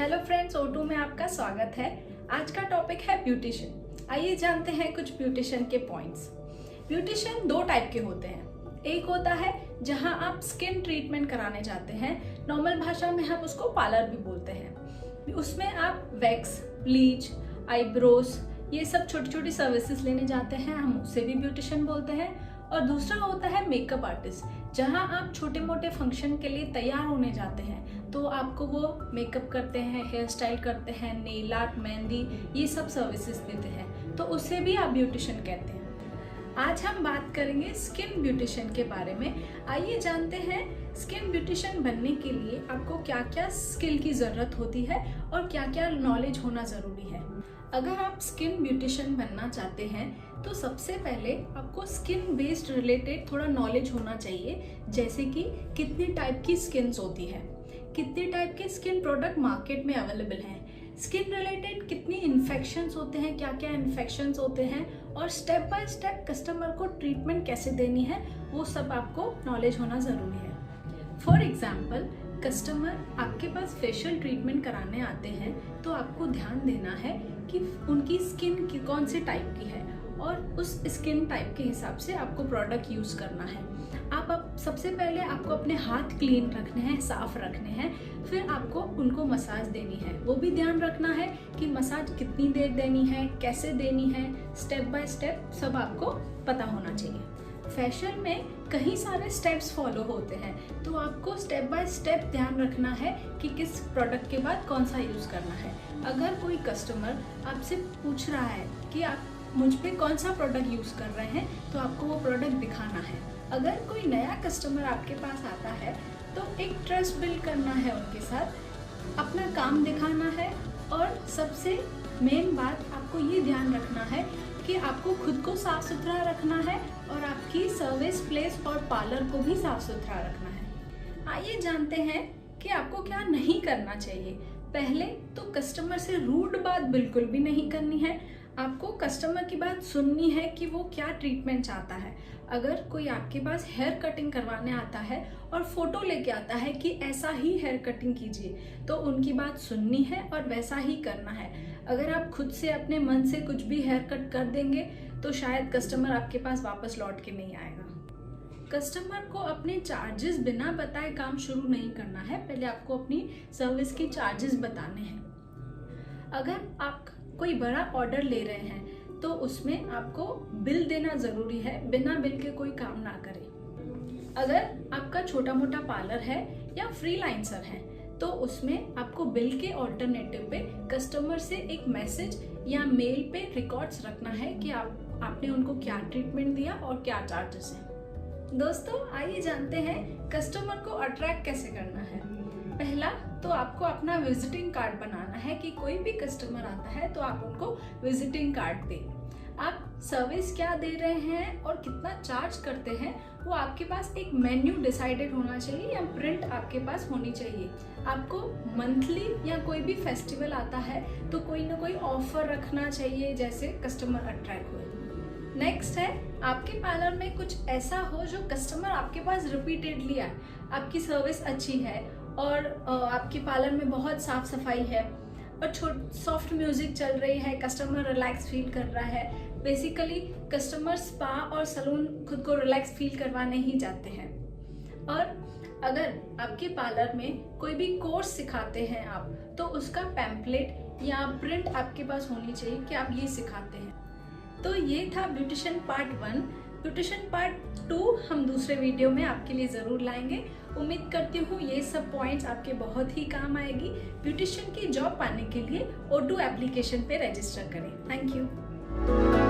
Hello friends, O2 में आपका स्वागत है। आज का टॉपिक है ब्यूटिशियन। आइए जानते हैं कुछ ब्यूटिशियन के पॉइंट्स। ब्यूटिशियन दो टाइप के होते हैं। एक होता है जहां आप स्किन ट्रीटमेंट कराने जाते हैं, नॉर्मल भाषा में हम उसको पार्लर भी बोलते हैं। उसमें आप वैक्स, ब्लीच, आईब्रोज ये सब छोटी छोटी सर्विसेज लेने जाते हैं, हम उसे भी ब्यूटिशियन बोलते हैं। और दूसरा होता है मेकअप आर्टिस्ट, जहां आप छोटे मोटे फंक्शन के लिए तैयार होने जाते हैं तो आपको वो मेकअप करते हैं, हेयर स्टाइल करते हैं, नेल आर्ट, मेहंदी ये सब सर्विसेज देते हैं, तो उसे भी आप ब्यूटिशियन कहते हैं। आज हम बात करेंगे स्किन ब्यूटिशियन के बारे में। आइए जानते हैं स्किन ब्यूटिशियन बनने के लिए आपको क्या क्या स्किल की ज़रूरत होती है और क्या क्या नॉलेज होना ज़रूरी है। अगर आप स्किन ब्यूटिशियन बनना चाहते हैं तो सबसे पहले आपको स्किन बेस्ड रिलेटेड थोड़ा नॉलेज होना चाहिए, जैसे कि कितनी टाइप की स्किन्स होती है, कितने टाइप के स्किन प्रोडक्ट मार्केट में अवेलेबल हैं, स्किन रिलेटेड कितनी इन्फेक्शंस होते हैं, क्या क्या इन्फेक्शंस होते हैं, और स्टेप बाय स्टेप कस्टमर को ट्रीटमेंट कैसे देनी है, वो सब आपको नॉलेज होना ज़रूरी है। फॉर एग्जाम्पल, कस्टमर आपके पास फेशियल ट्रीटमेंट कराने आते हैं तो आपको ध्यान देना है कि उनकी स्किन की कौन सी टाइप की है और उस स्किन टाइप के हिसाब से आपको प्रोडक्ट यूज़ करना है। आप सबसे पहले आपको अपने हाथ क्लीन रखने हैं, साफ रखने हैं, फिर आपको उनको मसाज देनी है। वो भी ध्यान रखना है कि मसाज कितनी देर देनी है, कैसे देनी है, स्टेप बाय स्टेप सब आपको पता होना चाहिए। फेशियल में कई सारे स्टेप्स फॉलो होते हैं, तो आपको स्टेप बाय स्टेप ध्यान रखना है कि किस प्रोडक्ट के बाद कौन सा यूज़ करना है। अगर कोई कस्टमर आपसे पूछ रहा है कि आप मुझ पे कौन सा प्रोडक्ट यूज़ कर रहे हैं, तो आपको वो प्रोडक्ट दिखाना है। अगर कोई नया कस्टमर आपके पास आता है तो एक ट्रस्ट बिल्ड करना है उनके साथ, अपना काम दिखाना है, और सबसे मेन बात आपको ये ध्यान रखना है कि आपको खुद को साफ सुथरा रखना है और आपकी सर्विस प्लेस और पार्लर को भी साफ सुथरा रखना है। आइए जानते हैं कि आपको क्या नहीं करना चाहिए। पहले तो कस्टमर से रूड बात बिल्कुल भी नहीं करनी है। आपको कस्टमर की बात सुननी है कि वो क्या ट्रीटमेंट चाहता है। अगर कोई आपके पास हेयर कटिंग करवाने आता है और फोटो लेके आता है कि ऐसा ही हेयर कटिंग कीजिए, तो उनकी बात सुननी है और वैसा ही करना है। अगर आप खुद से अपने मन से कुछ भी हेयर कट कर देंगे तो शायद कस्टमर आपके पास वापस लौट के नहीं आएगा। कस्टमर को अपने चार्जेस बिना बताए काम शुरू नहीं करना है, पहले आपको अपनी सर्विस की चार्जेस बताने हैं। अगर आप कोई बड़ा ऑर्डर ले रहे हैं तो उसमें आपको बिल देना ज़रूरी है, बिना बिल के कोई काम ना करें। अगर आपका छोटा मोटा पार्लर है या फ्रीलांसर है तो उसमें आपको बिल के ऑल्टरनेटिव पे कस्टमर से एक मैसेज या मेल पे रिकॉर्ड्स रखना है कि आपने उनको क्या ट्रीटमेंट दिया और क्या चार्जेस हैं। दोस्तों, आइए जानते हैं कस्टमर को अट्रैक्ट कैसे करना है। पहला तो आपको अपना विजिटिंग कार्ड बनाना है कि कोई भी कस्टमर आता है तो आप उनको विजिटिंग कार्ड दें। आप सर्विस क्या दे रहे हैं और कितना चार्ज करते हैं वो आपके पास एक मेन्यू डिसाइडेड होना चाहिए या प्रिंट आपके पास होनी चाहिए। आपको मंथली या कोई भी फेस्टिवल आता है तो कोई ना कोई ऑफर रखना चाहिए, जैसे कस्टमर अट्रैक्ट हुए। नेक्स्ट है, आपके पार्लर में कुछ ऐसा हो जो कस्टमर आपके पास रिपीटेडली आए, आपकी सर्विस अच्छी है और आपके पार्लर में बहुत साफ सफाई है और सॉफ्ट म्यूजिक चल रही है, कस्टमर रिलैक्स फील कर रहा है। बेसिकली कस्टमर स्पा और सैलून खुद को रिलैक्स फील करवाने ही जाते हैं। और अगर आपके पार्लर में कोई भी कोर्स सिखाते हैं आप, तो उसका पैम्पलेट या प्रिंट आपके पास होनी चाहिए कि आप ये सिखाते हैं। तो ये था ब्यूटिशियन पार्ट 1। ब्यूटिशियन पार्ट 2 हम दूसरे वीडियो में आपके लिए ज़रूर लाएंगे। उम्मीद करती हूँ ये सब पॉइंट्स आपके बहुत ही काम आएगी। ब्यूटिशियन की जॉब पाने के लिए O2 एप्लीकेशन पे रजिस्टर करें। Thank you.